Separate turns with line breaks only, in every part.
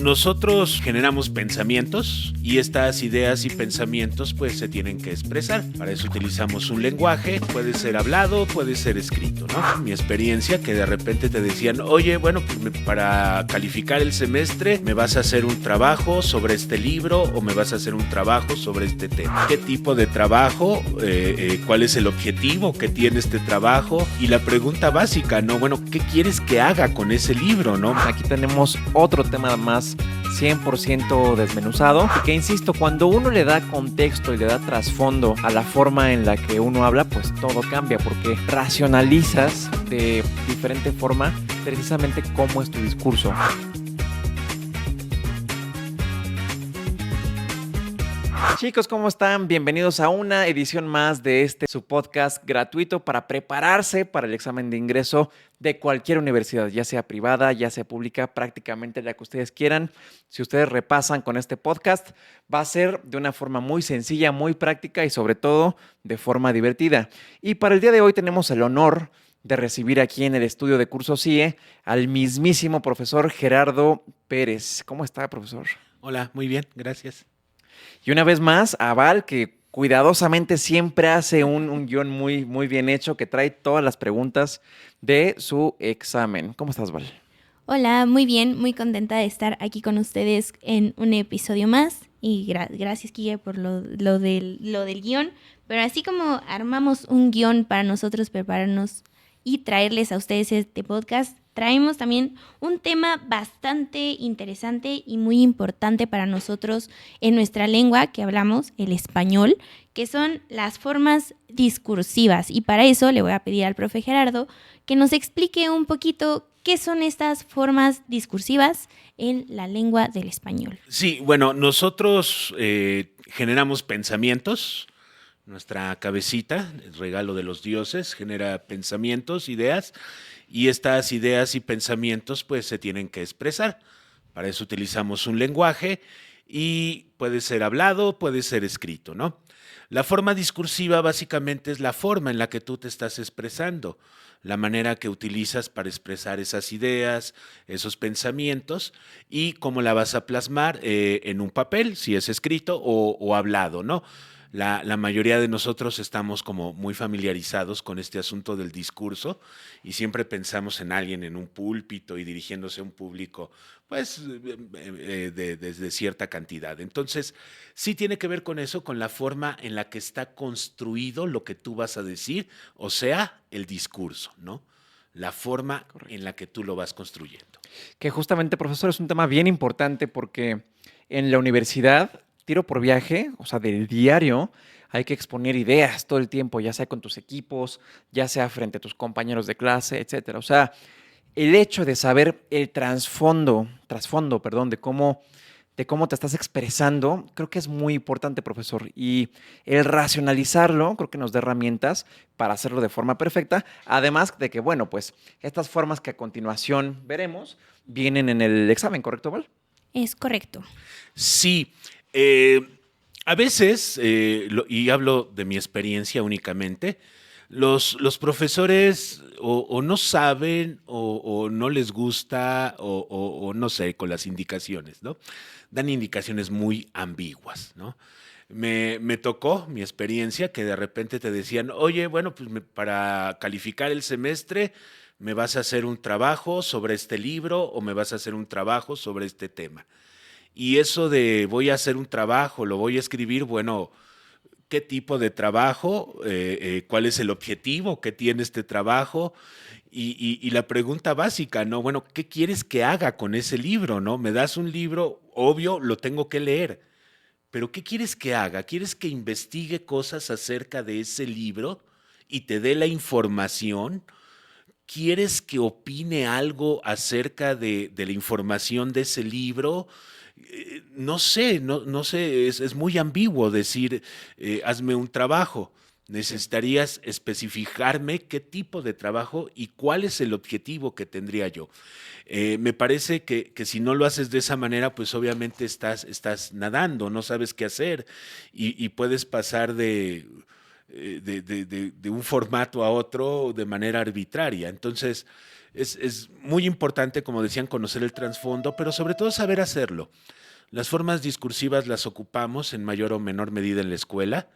Nosotros generamos pensamientos y estas ideas y pensamientos pues se tienen que expresar. Para eso utilizamos un lenguaje, puede ser hablado, puede ser escrito, ¿no? Mi experiencia que de repente te decían, oye, bueno, pues para calificar el semestre me vas a hacer un trabajo sobre este libro o me vas a hacer un trabajo sobre este tema. ¿Qué tipo de trabajo? ¿Cuál es el objetivo que tiene este trabajo? Y la pregunta básica, ¿no? Bueno, ¿qué quieres que haga con ese libro, no?
Aquí tenemos otro tema más 100% desmenuzado y que, insisto, cuando uno le da contexto y le da trasfondo a la forma en la que uno habla, pues todo cambia porque racionalizas de diferente forma precisamente cómo es tu discurso. Chicos, ¿cómo están? Bienvenidos a una edición más de su podcast gratuito para prepararse para el examen de ingreso de cualquier universidad, ya sea privada, ya sea pública, prácticamente la que ustedes quieran. Si ustedes repasan con este podcast, va a ser de una forma muy sencilla, muy práctica y sobre todo de forma divertida. Y para el día de hoy tenemos el honor de recibir aquí en el estudio de Curso CIE al mismísimo profesor Gerardo Pérez. ¿Cómo está, profesor?
Hola, muy bien, gracias.
Y una vez más, a Val, que cuidadosamente siempre hace un guión muy bien hecho que trae todas las preguntas de su examen. ¿Cómo estás, Val?
Hola, muy bien, muy contenta de estar aquí con ustedes en un episodio más. Y gracias, Kike, por lo del guión. Pero así como armamos un guión para nosotros prepararnos y traerles a ustedes este podcast, traemos también un tema bastante interesante y muy importante para nosotros en nuestra lengua que hablamos, el español, que son las formas discursivas. Y para eso le voy a pedir al profe Gerardo que nos explique un poquito qué son estas formas discursivas en la lengua del español.
Sí, bueno, nosotros generamos pensamientos. Nuestra cabecita, el regalo de los dioses, genera pensamientos, ideas, y estas ideas y pensamientos pues se tienen que expresar. Para eso utilizamos un lenguaje y puede ser hablado, puede ser escrito, ¿no? La forma discursiva básicamente es la forma en la que tú te estás expresando, la manera que utilizas para expresar esas ideas, esos pensamientos y cómo la vas a plasmar en un papel, si es escrito o hablado, ¿no? La mayoría de nosotros estamos como muy familiarizados con este asunto del discurso y siempre pensamos en alguien en un púlpito y dirigiéndose a un público, pues, desde cierta cantidad. Entonces, sí tiene que ver con eso, con la forma en la que está construido lo que tú vas a decir, o sea, el discurso, ¿no? La forma en la que tú lo vas construyendo.
Que justamente, profesor, es un tema bien importante porque en la universidad, tiro por viaje, o sea, del diario, hay que exponer ideas todo el tiempo, ya sea con tus equipos, ya sea frente a tus compañeros de clase, etcétera. O sea, el hecho de saber el trasfondo, perdón, de cómo te estás expresando, creo que es muy importante, profesor. Y el racionalizarlo, creo que nos da herramientas para hacerlo de forma perfecta. Además de que, bueno, pues estas formas que a continuación veremos vienen en el examen, ¿correcto, Val?
Es correcto.
Sí, a veces, y hablo de mi experiencia únicamente, los profesores o no saben o no les gusta o no sé, con las indicaciones, ¿no? Dan indicaciones muy ambiguas, ¿no? Me tocó mi experiencia que de repente te decían, oye, bueno, pues para calificar el semestre me vas a hacer un trabajo sobre este libro o me vas a hacer un trabajo sobre este tema. Y eso de voy a hacer un trabajo, lo voy a escribir, bueno, ¿qué tipo de trabajo? ¿Cuál es el objetivo que tiene este trabajo? Y la pregunta básica, ¿no? Bueno, ¿qué quieres que haga con ese libro, no? Me das un libro, obvio, lo tengo que leer, pero ¿qué quieres que haga? ¿Quieres que investigue cosas acerca de ese libro y te dé la información? ¿Quieres que opine algo acerca de la información de ese libro? No sé, no sé, es muy ambiguo decir, hazme un trabajo. Necesitarías especificarme qué tipo de trabajo y cuál es el objetivo que tendría yo. Me parece que si no lo haces de esa manera, pues obviamente estás nadando, no sabes qué hacer y puedes pasar de un formato a otro de manera arbitraria. Entonces, Es muy importante, como decían, conocer el trasfondo, pero sobre todo saber hacerlo. Las formas discursivas las ocupamos en mayor o menor medida en la escuela.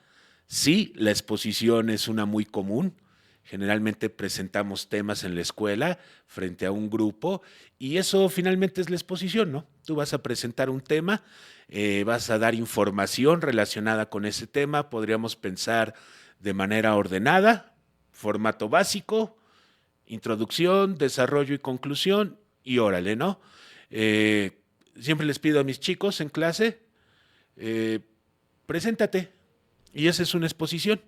Sí, la exposición es una muy común. Generalmente presentamos temas en la escuela frente a un grupo y eso finalmente es la exposición, ¿no? Tú vas a presentar un tema, vas a dar información relacionada con ese tema, podríamos pensar de manera ordenada, formato básico, introducción, desarrollo y conclusión y órale, ¿no? Siempre les pido a mis chicos en clase, eh, preséntate y esa es una exposición,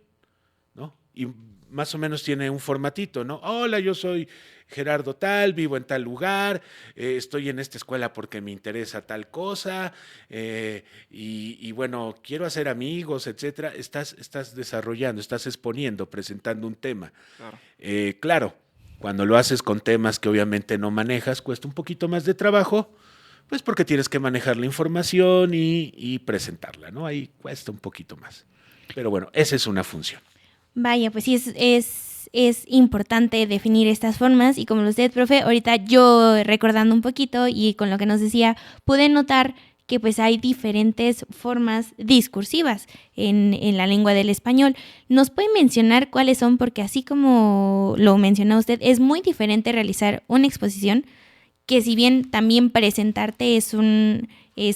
¿no? Y más o menos tiene un formatito, ¿no? Hola, yo soy Gerardo tal, vivo en tal lugar, estoy en esta escuela porque me interesa tal cosa, y bueno, quiero hacer amigos, etcétera. Estás desarrollando, estás exponiendo, presentando un tema.
Claro.
Claro, cuando lo haces con temas que obviamente no manejas, cuesta un poquito más de trabajo, pues porque tienes que manejar la información y presentarla, ¿no? Ahí cuesta un poquito más. Pero bueno, esa es una función.
Vaya, pues sí, es importante definir estas formas y como usted, profe, ahorita yo recordando un poquito y con lo que nos decía, pude notar que pues hay diferentes formas discursivas en la lengua del español. ¿Nos puede mencionar cuáles son? Porque así como lo mencionó usted, es muy diferente realizar una exposición que si bien también presentarte es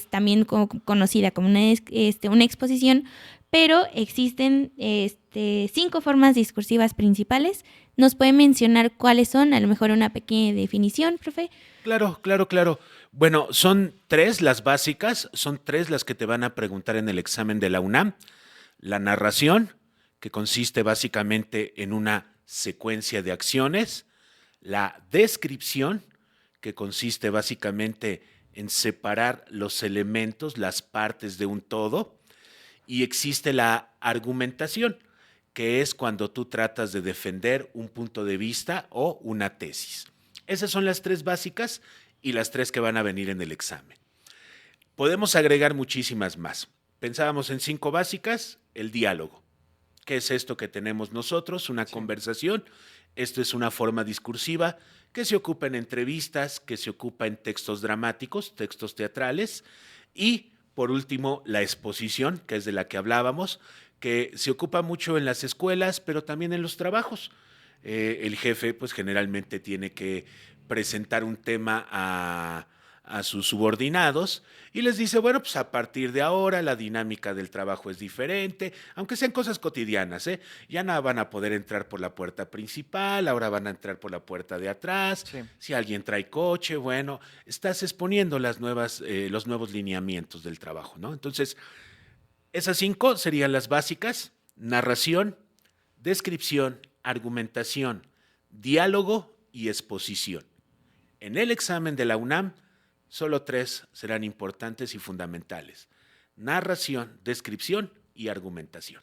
también conocida como una exposición, pero existen 5 formas discursivas principales. ¿Nos puede mencionar cuáles son? A lo mejor una pequeña definición, profe.
Claro, claro, claro. Bueno, son 3 las básicas, son 3 las que te van a preguntar en el examen de la UNAM. La narración, que consiste básicamente en una secuencia de acciones. La descripción, que consiste básicamente en separar los elementos, las partes de un todo. Y existe la argumentación, que es cuando tú tratas de defender un punto de vista o una tesis. Esas son las 3 básicas y las 3 que van a venir en el examen. Podemos agregar muchísimas más. Pensábamos en 5 básicas, el diálogo. ¿Qué es esto que tenemos nosotros? Una conversación. Esto es una forma discursiva que se ocupa en entrevistas, que se ocupa en textos dramáticos, textos teatrales y, por último, la exposición, que es de la que hablábamos, que se ocupa mucho en las escuelas, pero también en los trabajos. El jefe, pues generalmente tiene que presentar un tema a sus subordinados y les dice, bueno, pues a partir de ahora la dinámica del trabajo es diferente, aunque sean cosas cotidianas, ¿eh? Ya no van a poder entrar por la puerta principal, ahora van a entrar por la puerta de atrás,
Sí.
si alguien trae coche, bueno, estás exponiendo los nuevos lineamientos del trabajo, ¿no? Entonces, esas 5 serían las básicas: narración, descripción, argumentación, diálogo y exposición. En el examen de la UNAM, solo 3 serán importantes y fundamentales: narración, descripción y argumentación.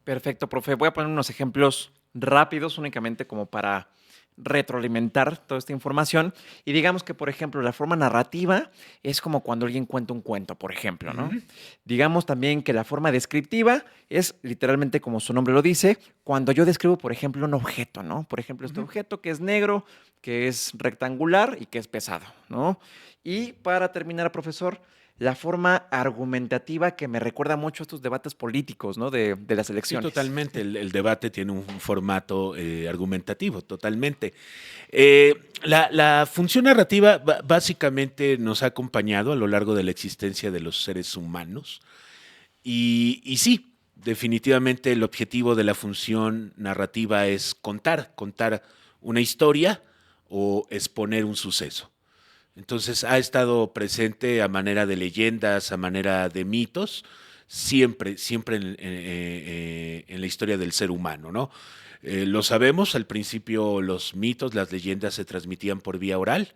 Perfecto, profe. Voy a poner unos ejemplos rápidos únicamente como para retroalimentar toda esta información. Y digamos que, por ejemplo, la forma narrativa es como cuando alguien cuenta un cuento, por ejemplo, ¿no?
Ujú.
Digamos también que la forma descriptiva es literalmente como su nombre lo dice, cuando yo describo, por ejemplo, un objeto, ¿no? Por ejemplo, este
Ujú.
objeto que es negro, que es rectangular y que es pesado, ¿no? Y para terminar, profesor, la forma argumentativa que me recuerda mucho a estos debates políticos, ¿no? De las
Sí,
elecciones.
totalmente. El debate tiene un formato argumentativo, totalmente. La función narrativa básicamente nos ha acompañado a lo largo de la existencia de los seres humanos. Y sí, definitivamente el objetivo de la función narrativa es contar una historia o exponer un suceso. Entonces ha estado presente a manera de leyendas, a manera de mitos, siempre en la historia del ser humano, ¿no? Lo sabemos, al principio los mitos, las leyendas se transmitían por vía oral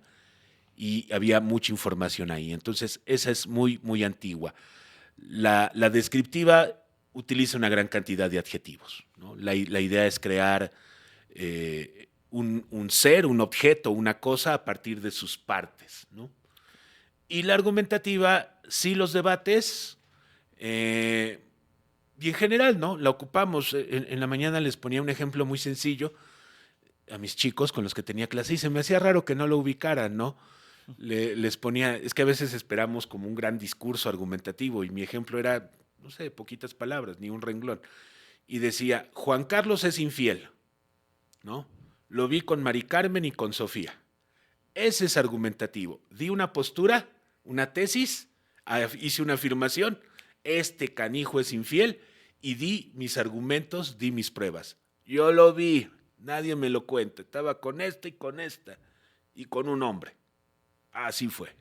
y había mucha información ahí. Entonces esa es muy, muy antigua. La descriptiva utiliza una gran cantidad de adjetivos, ¿no? La idea es crear un ser, un objeto, una cosa a partir de sus partes, ¿no? Y la argumentativa, sí, los debates, eh, y en general, ¿no? La ocupamos. En la mañana les ponía un ejemplo muy sencillo. a mis chicos con los que tenía clase y se me hacía raro que no lo ubicaran, ¿no? Les ponía, es que a veces esperamos como un gran discurso argumentativo y mi ejemplo era, no sé, poquitas palabras, ni un renglón. Y decía, Juan Carlos es infiel, ¿no? Lo vi con Mari Carmen y con Sofía. Ese es argumentativo. Di una postura, una tesis, hice una afirmación, este canijo es infiel y di mis argumentos, di mis pruebas. Yo lo vi, nadie me lo cuenta. Estaba con esta y con esta y con un hombre. Así fue.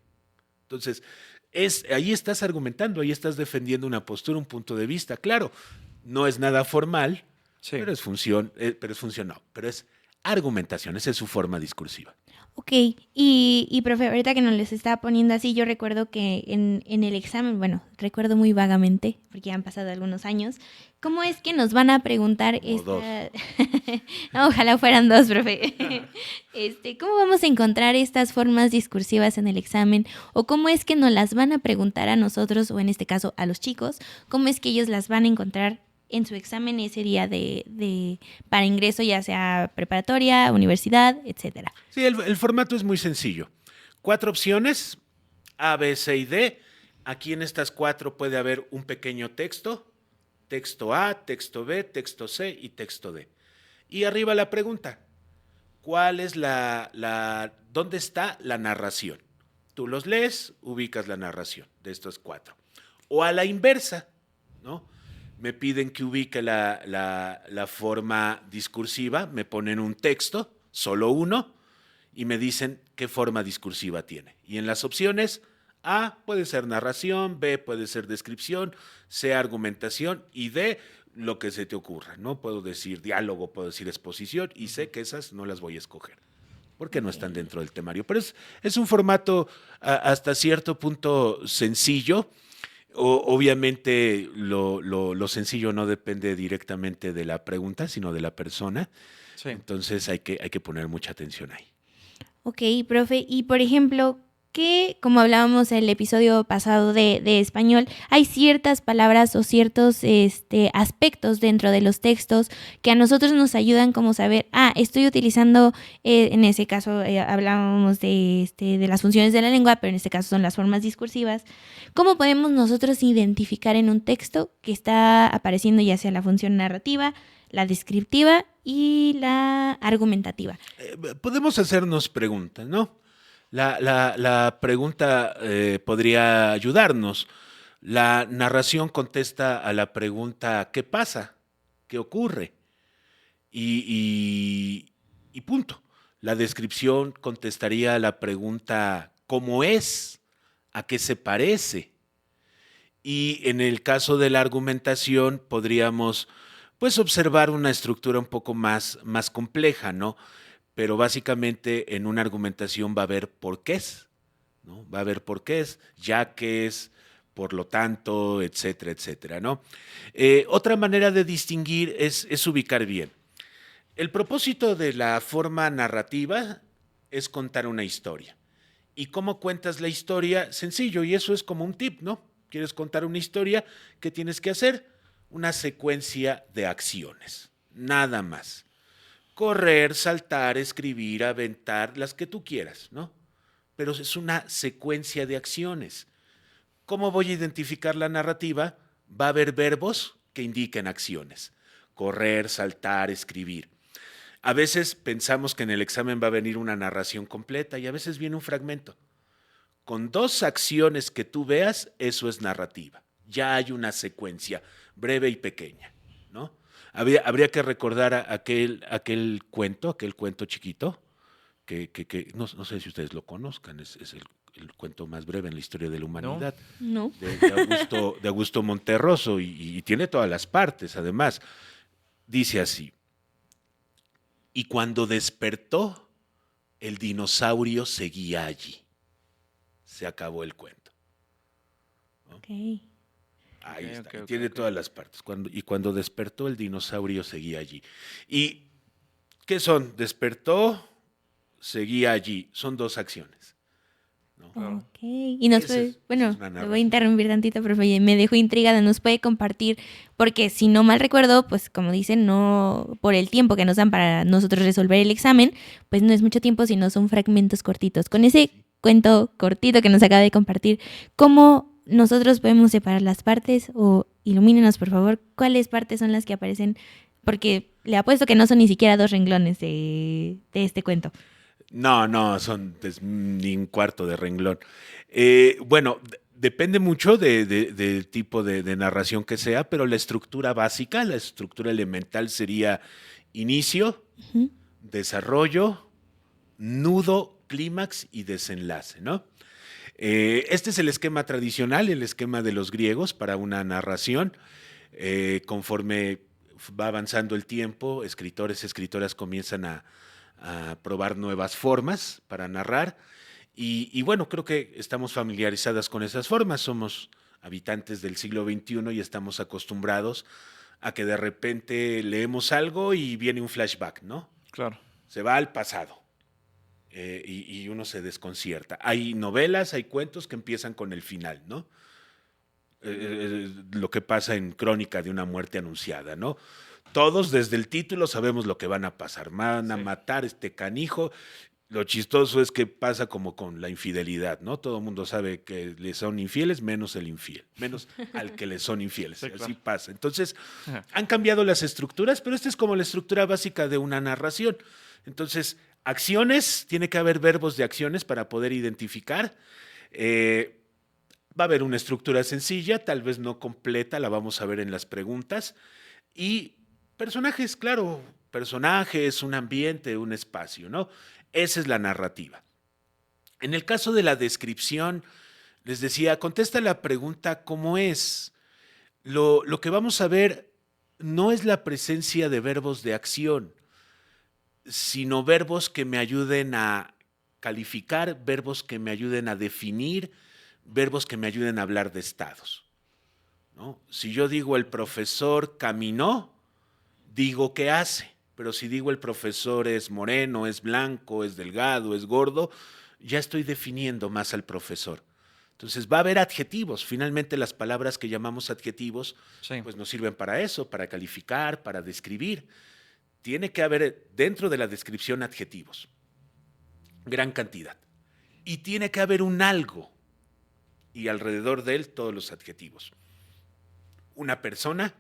Entonces, ahí estás argumentando, ahí estás defendiendo una postura, un punto de vista. Claro, no es nada formal,
Sí.
pero es funcional, pero es argumentación, esa es su forma discursiva.
Ok, y profe, ahorita que nos les estaba poniendo así, yo recuerdo que en el examen, bueno, recuerdo muy vagamente, porque ya han pasado algunos años, ¿cómo es que nos van a preguntar
Como dos.
No, ojalá fueran dos, profe. ¿Cómo vamos a encontrar estas formas discursivas en el examen? ¿O cómo es que nos las van a preguntar a nosotros, o en este caso a los chicos? ¿Cómo es que ellos las van a encontrar en su examen ese día para ingreso, ya sea preparatoria, universidad, etcétera?
Sí, el formato es muy sencillo. 4 opciones, A, B, C y D. Aquí en estas 4 puede haber un pequeño texto, texto A, texto B, texto C y texto D. Y arriba la pregunta, ¿cuál es dónde está la narración? Tú los lees, ubicas la narración de estos 4. O a la inversa, ¿no? Me piden que ubique la forma discursiva, me ponen un texto, solo uno, y me dicen qué forma discursiva tiene. Y en las opciones, A puede ser narración, B puede ser descripción, C argumentación y D lo que se te ocurra. No puedo decir diálogo, puedo decir exposición y sé que esas no las voy a escoger porque no están dentro del temario. Pero es un formato hasta cierto punto sencillo. Obviamente lo sencillo no depende directamente de la pregunta, sino de la persona.
Sí.
Entonces hay que poner mucha atención ahí.
Ok, profe, y por ejemplo, como hablábamos en el episodio pasado de español, hay ciertas palabras o ciertos aspectos dentro de los textos que a nosotros nos ayudan como saber, estoy utilizando, en ese caso hablábamos de las funciones de la lengua, pero en este caso son las formas discursivas. ¿Cómo podemos nosotros identificar en un texto que está apareciendo ya sea la función narrativa, la descriptiva y la argumentativa?
Podemos hacernos preguntas, ¿no? La pregunta podría ayudarnos. La narración contesta a la pregunta ¿qué pasa? ¿Qué ocurre? Y punto. La descripción contestaría a la pregunta ¿cómo es? ¿A qué se parece? Y en el caso de la argumentación podríamos pues observar una estructura un poco más compleja, ¿no? Pero básicamente en una argumentación va a haber porqués, ¿no? Va a haber porqués, ya que es, por lo tanto, etcétera, etcétera, ¿no? Otra manera de distinguir es ubicar bien. El propósito de la forma narrativa es contar una historia. ¿Y cómo cuentas la historia? Sencillo, y eso es como un tip, ¿no? ¿Quieres contar una historia? ¿Qué tienes que hacer? Una secuencia de acciones, nada más. Correr, saltar, escribir, aventar, las que tú quieras, ¿no? Pero es una secuencia de acciones. ¿Cómo voy a identificar la narrativa? Va a haber verbos que indiquen acciones. Correr, saltar, escribir. A veces pensamos que en el examen va a venir una narración completa y a veces viene un fragmento. Con 2 acciones que tú veas, eso es narrativa. Ya hay una secuencia breve y pequeña, ¿no? Habría que recordar aquel cuento chiquito, que no sé si ustedes lo conozcan, es el cuento más breve en la historia de la humanidad,
No.
de Augusto Monterroso, y tiene todas las partes, además. Dice así, y cuando despertó, el dinosaurio seguía allí. Se acabó el cuento, ¿no?
Ok.
Ahí está,
Ok,
y tiene
ok.
todas las partes. Cuando despertó, el dinosaurio seguía allí. ¿Y qué son? Despertó, seguía allí. Son 2 acciones. ¿no?
Claro.
Ok. Y nos
Esa
puede,
es
bueno,
una
le voy a
narración.
interrumpir tantito, profe, me dejó intrigada, nos puede compartir, porque si no mal recuerdo, pues como dicen, no, por el tiempo que nos dan para nosotros resolver el examen, pues no es mucho tiempo, sino son fragmentos cortitos. Con ese
Sí.
cuento cortito que nos acaba de compartir, ¿cómo nosotros podemos separar las partes? O ilumínenos, por favor, ¿cuáles partes son las que aparecen? Porque le apuesto que no son ni siquiera 2 renglones de este cuento.
No, son ni un cuarto de renglón. Bueno, depende mucho del tipo de narración que sea, pero la estructura básica, la estructura elemental sería inicio,
Ujú.
desarrollo, nudo, clímax y desenlace, ¿no? Este es el esquema tradicional, el esquema de los griegos para una narración. Conforme va avanzando el tiempo, escritores, escritoras comienzan a probar nuevas formas para narrar. Y bueno, creo que estamos familiarizadas con esas formas. Somos habitantes del siglo XXI y estamos acostumbrados a que de repente leemos algo y viene un flashback, ¿no?
Claro.
Se va al pasado y uno se desconcierta. Hay novelas, hay cuentos que empiezan con el final, ¿no? Lo que pasa en Crónica de una muerte anunciada, ¿no? Todos desde el título sabemos lo que van a pasar. Van a
Sí.
matar este canijo. Lo chistoso es que pasa como con la infidelidad, ¿no? Todo el mundo sabe que le son infieles, menos el infiel, menos al que le son infieles.
Sí,
Así
claro.
pasa. Entonces,
Ajá.
han cambiado las estructuras, pero esta es como la estructura básica de una narración. Entonces, acciones, tiene que haber verbos de acciones para poder identificar. Va a haber una estructura sencilla, tal vez no completa, la vamos a ver en las preguntas. Y personajes, claro, personajes, un ambiente, un espacio, ¿no? Esa es la narrativa. En el caso de la descripción, les decía, contesta la pregunta ¿cómo es? Lo que vamos a ver no es la presencia de verbos de acción, sino verbos que me ayuden a calificar, verbos que me ayuden a definir, verbos que me ayuden a hablar de estados, ¿no? Si yo digo el profesor caminó, digo qué hace, pero si digo el profesor es moreno, es blanco, es delgado, es gordo, ya estoy definiendo más al profesor. Entonces va a haber adjetivos. Finalmente las palabras que llamamos adjetivos
Sí.
pues nos sirven para eso, para calificar, para describir. Tiene que haber dentro de la descripción adjetivos, gran cantidad. Y tiene que haber un algo y alrededor de él todos los adjetivos. Una persona,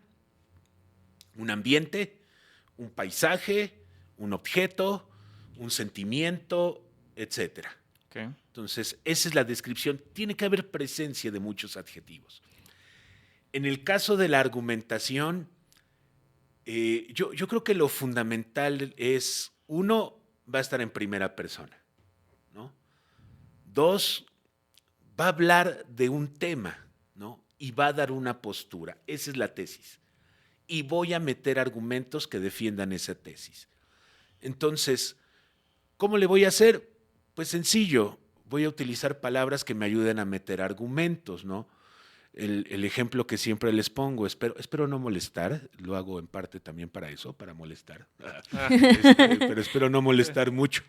un ambiente, un paisaje, un objeto, un sentimiento, etc.
Ok.
Entonces, esa es la descripción. Tiene que haber presencia de muchos adjetivos. En el caso de la argumentación, yo creo que lo fundamental es, uno, va a estar en primera persona, ¿no? Dos, va a hablar de un tema, ¿no? Y va a dar una postura. Esa es la tesis. Y voy a meter argumentos que defiendan esa tesis. Entonces, ¿cómo le voy a hacer? Pues sencillo, voy a utilizar palabras que me ayuden a meter argumentos, ¿no? El ejemplo que siempre les pongo, espero no molestar, lo hago en parte también para eso, para molestar, pero espero no molestar mucho.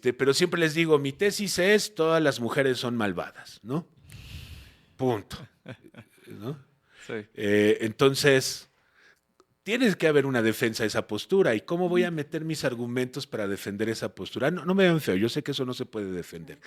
Pero siempre les digo, mi tesis es, todas las mujeres son malvadas, ¿no? Punto. ¿No?
Sí.
Entonces, tiene que haber una defensa de esa postura. ¿Y cómo voy a meter mis argumentos para defender esa postura? No me vean feo, yo sé que eso no se puede defender.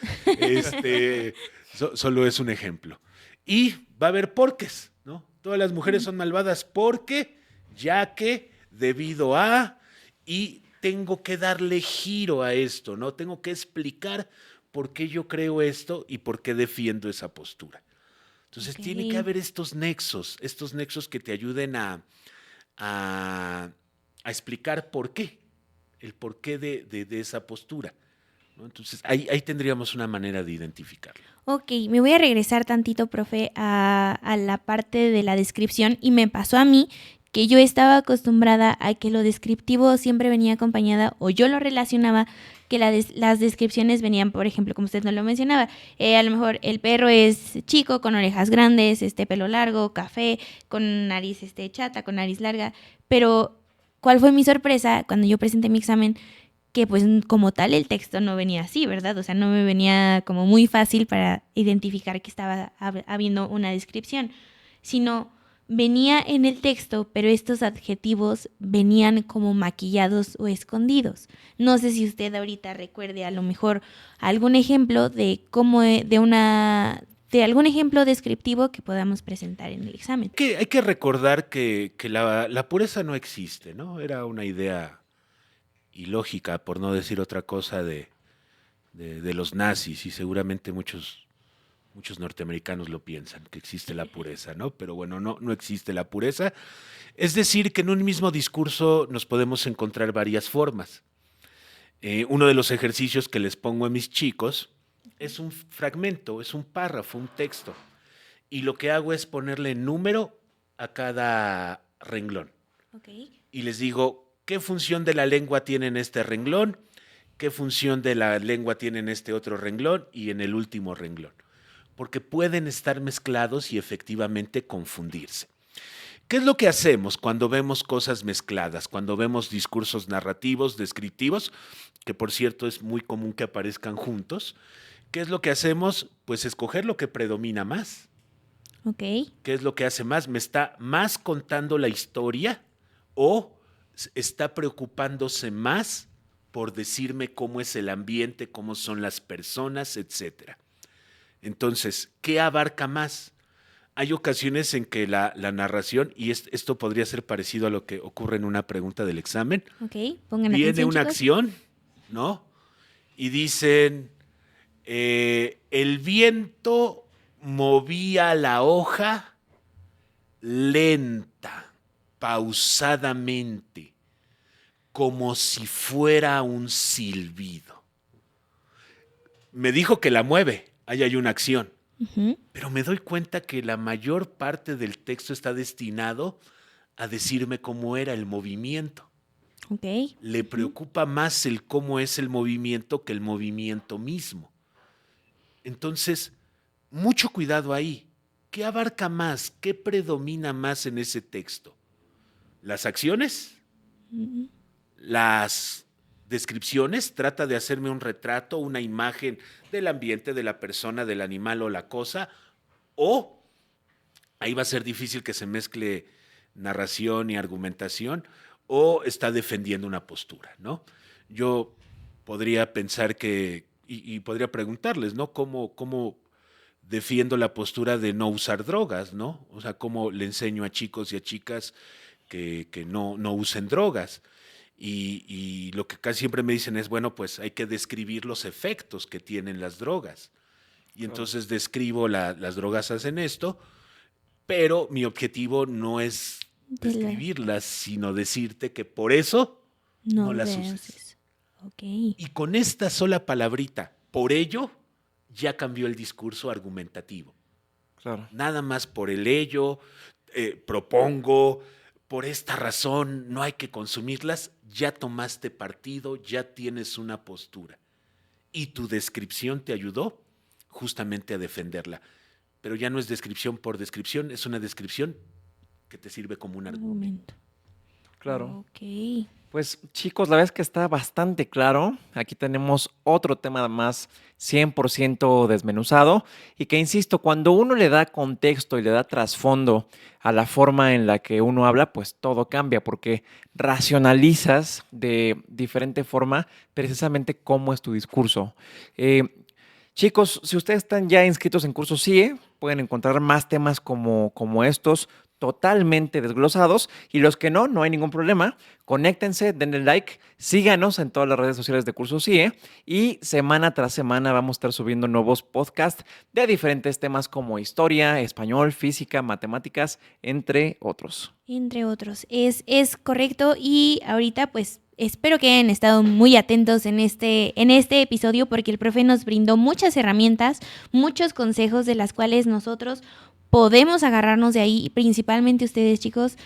Solo es un ejemplo. Y va a haber porqués, ¿no? Todas las mujeres son malvadas porque, ya que, debido a, y tengo que darle giro a esto, ¿no? Tengo que explicar por qué yo creo esto y por qué defiendo esa postura. Entonces, tiene que haber estos nexos que te ayuden a explicar por qué, el porqué de esa postura, ¿no? Entonces, ahí tendríamos una manera de identificarlo.
Ok, me voy a regresar tantito, profe, a la parte de la descripción y me pasó a mí que yo estaba acostumbrada a que lo descriptivo siempre venía acompañada o yo lo relacionaba que las descripciones venían, por ejemplo, como usted no lo mencionaba, a lo mejor el perro es chico, con orejas grandes, pelo largo, café, con nariz chata, con nariz larga, pero ¿cuál fue mi sorpresa cuando yo presenté mi examen? que pues como tal el texto no venía así, ¿verdad? O sea, no me venía como muy fácil para identificar que estaba habiendo una descripción, sino venía en el texto, pero estos adjetivos venían como maquillados o escondidos. No sé si usted ahorita recuerde a lo mejor algún ejemplo de cómo de algún ejemplo descriptivo que podamos presentar en el examen.
Hay que recordar que la pureza no existe, ¿no? Era una idea ilógica, por no decir otra cosa, de los nazis, y seguramente muchos norteamericanos lo piensan, que existe la pureza, ¿no? Pero bueno, no existe la pureza. Es decir, que en un mismo discurso nos podemos encontrar varias formas. Uno de los ejercicios que les pongo a mis chicos es un fragmento, es un párrafo, un texto. Y lo que hago es ponerle número a cada renglón.
Okay.
Y les digo, ¿qué función de la lengua tiene en este renglón? ¿Qué función de la lengua tiene en este otro renglón? Y en el último renglón. Porque pueden estar mezclados y efectivamente confundirse. ¿Qué es lo que hacemos cuando vemos cosas mezcladas? Cuando vemos discursos narrativos, descriptivos, que por cierto es muy común que aparezcan juntos. ¿Qué es lo que hacemos? Pues escoger lo que predomina más.
Ok.
¿Qué es lo que hace más? ¿Me está más contando la historia o está preocupándose más por decirme cómo es el ambiente, cómo son las personas, etcétera? Entonces, ¿qué abarca más? Hay ocasiones en que la narración, y esto podría ser parecido a lo que ocurre en una pregunta del examen,
Ok, pongan
viene
atención,
una
chicos.
acción, ¿no? Y dicen, el viento movía la hoja lenta, pausadamente, como si fuera un silbido. Me dijo que la mueve, ahí hay una acción.
Ujú.
Pero me doy cuenta que la mayor parte del texto está destinado a decirme cómo era el movimiento.
Ok.
Le preocupa más el cómo es el movimiento que el movimiento mismo. Entonces, mucho cuidado ahí. ¿Qué abarca más? ¿Qué predomina más en ese texto? ¿Las acciones?
Ujú.
¿Las descripciones? ¿Trata de hacerme un retrato, una imagen del ambiente, de la persona, del animal o la cosa? ¿O ahí va a ser difícil que se mezcle narración y argumentación? ¿O está defendiendo una postura, ¿no? Yo podría pensar que, y podría preguntarles, ¿no? ¿Cómo defiendo la postura de no usar drogas, ¿no? O sea, ¿cómo le enseño a chicos y a chicas que no usen drogas? Y lo que casi siempre me dicen es, bueno, pues hay que describir los efectos que tienen las drogas. Y entonces describo las drogas hacen esto, pero mi objetivo no es describirlas, sino decirte que por eso no las uses.
haces. Ok.
Y con esta sola palabrita, por ello, ya cambió el discurso argumentativo.
Claro.
Nada más por el ello, propongo, por esta razón no hay que consumirlas, ya tomaste partido, ya tienes una postura. Y tu descripción te ayudó justamente a defenderla. Pero ya no es descripción por descripción, es una descripción que te sirve como un argumento.
Claro.
Ok.
Pues chicos, la verdad es que está bastante claro. Aquí tenemos otro tema más 100% desmenuzado y que, insisto, cuando uno le da contexto y le da trasfondo a la forma en la que uno habla, pues todo cambia porque racionalizas de diferente forma precisamente cómo es tu discurso. Chicos, si ustedes están ya inscritos en Curso CIE, pueden encontrar más temas como estos totalmente desglosados, y los que no hay ningún problema. Conéctense, denle like, síganos en todas las redes sociales de Curso CIE y semana tras semana vamos a estar subiendo nuevos podcasts de diferentes temas como historia, español, física, matemáticas, entre otros.
Entre otros. Es correcto y ahorita pues espero que hayan estado muy atentos en este episodio porque el profe nos brindó muchas herramientas, muchos consejos de las cuales nosotros podemos agarrarnos de ahí, y principalmente ustedes, chicos,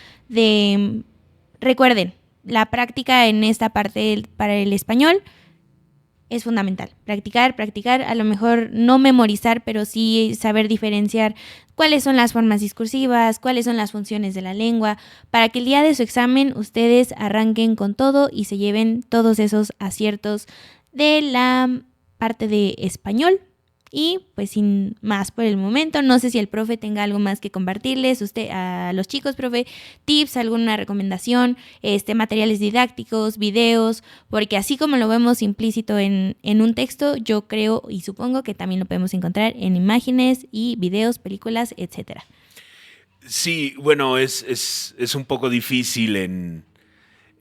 recuerden, la práctica en esta parte para el español es fundamental. Practicar, a lo mejor no memorizar, pero sí saber diferenciar cuáles son las formas discursivas, cuáles son las funciones de la lengua, para que el día de su examen ustedes arranquen con todo y se lleven todos esos aciertos de la parte de español. Y pues sin más por el momento, no sé si el profe tenga algo más que compartirles usted a los chicos, profe, tips, alguna recomendación, materiales didácticos, videos, porque así como lo vemos implícito en un texto, yo creo y supongo que también lo podemos encontrar en imágenes y videos, películas, etcétera.
Sí, bueno, es un poco difícil en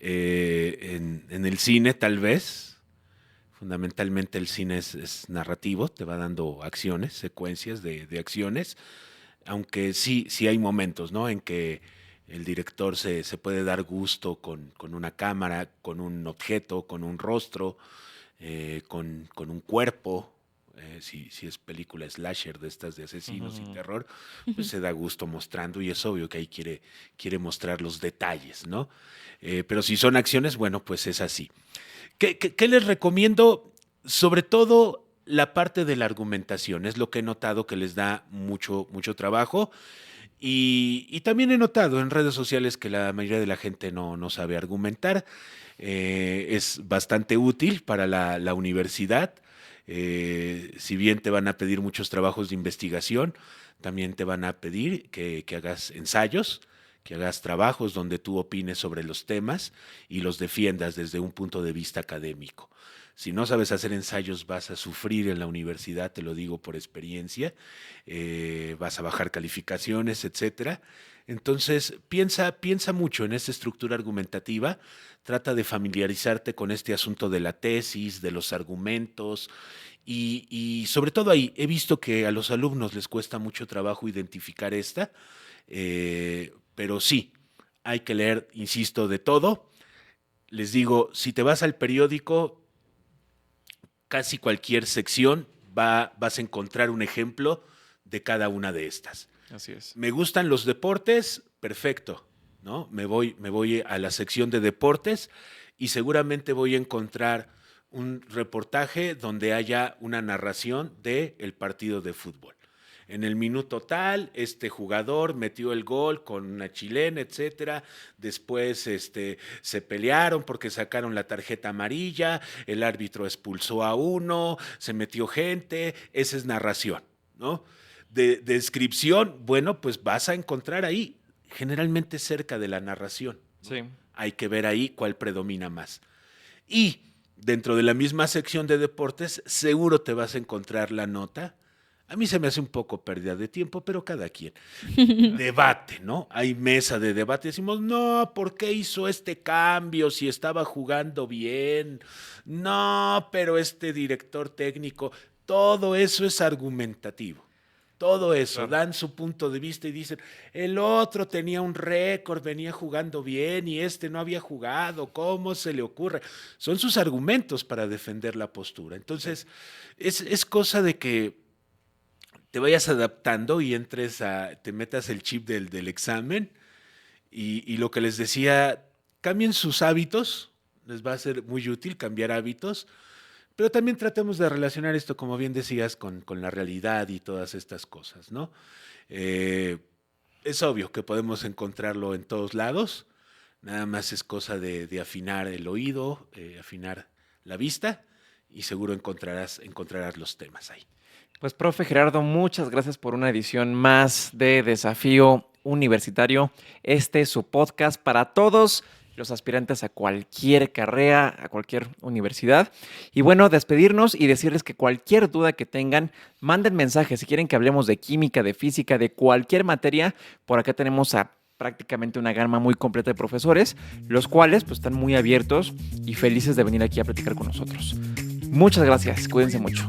el cine, tal vez. Fundamentalmente el cine es narrativo, te va dando acciones, secuencias de acciones, aunque sí hay momentos, ¿no? En que el director se puede dar gusto con una cámara, con un objeto, con un rostro, con un cuerpo. Si es película slasher de estas de asesinos y terror, pues se da gusto mostrando y es obvio que ahí quiere mostrar los detalles, ¿no? Pero si son acciones, bueno, pues es así. ¿Qué les recomiendo? Sobre todo la parte de la argumentación, es lo que he notado que les da mucho trabajo y también he notado en redes sociales que la mayoría de la gente no sabe argumentar. Es bastante útil para la universidad. Si bien te van a pedir muchos trabajos de investigación, también te van a pedir que hagas ensayos, que hagas trabajos donde tú opines sobre los temas y los defiendas desde un punto de vista académico. Si no sabes hacer ensayos, vas a sufrir en la universidad, te lo digo por experiencia, vas a bajar calificaciones, etcétera. Entonces, piensa mucho en esta estructura argumentativa, trata de familiarizarte con este asunto de la tesis, de los argumentos, y sobre todo ahí, he visto que a los alumnos les cuesta mucho trabajo identificar esta, pero sí, hay que leer, insisto, de todo. Les digo, si te vas al periódico, casi cualquier sección vas a encontrar un ejemplo de cada una de estas.
Así es.
Me gustan los deportes, perfecto, ¿no? Me voy a la sección de deportes y seguramente voy a encontrar un reportaje donde haya una narración del partido de fútbol. En el minuto tal, este jugador metió el gol con una chilena, etcétera. Después se pelearon porque sacaron la tarjeta amarilla, el árbitro expulsó a uno, se metió gente, esa es narración, ¿no? De descripción, bueno, pues vas a encontrar ahí, generalmente cerca de la narración, ¿no?
Sí.
Hay que ver ahí cuál predomina más. Y dentro de la misma sección de deportes, seguro te vas a encontrar la nota. A mí se me hace un poco pérdida de tiempo, pero cada quien. Debate, ¿no? Hay mesa de debate. Decimos, no, ¿por qué hizo este cambio si estaba jugando bien? No, pero este director técnico, todo eso es argumentativo. Todo eso,
Claro.
dan su punto de vista y dicen, el otro tenía un récord, venía jugando bien y este no había jugado, ¿cómo se le ocurre? Son sus argumentos para defender la postura. Entonces, es cosa de que te vayas adaptando y te metas el chip del examen y lo que les decía, cambien sus hábitos, les va a ser muy útil cambiar hábitos, pero también tratemos de relacionar esto, como bien decías, con la realidad y todas estas cosas, ¿no? Es obvio que podemos encontrarlo en todos lados, nada más es cosa de afinar el oído, afinar la vista y seguro encontrarás los temas ahí.
Pues, profe Gerardo, muchas gracias por una edición más de Desafío Universitario. Este es su podcast para todos los aspirantes a cualquier carrera, a cualquier universidad. Y bueno, despedirnos y decirles que cualquier duda que tengan, manden mensajes. Si quieren que hablemos de química, de física, de cualquier materia, por acá tenemos a prácticamente una gama muy completa de profesores, los cuales pues están muy abiertos y felices de venir aquí a platicar con nosotros. Muchas gracias, cuídense mucho.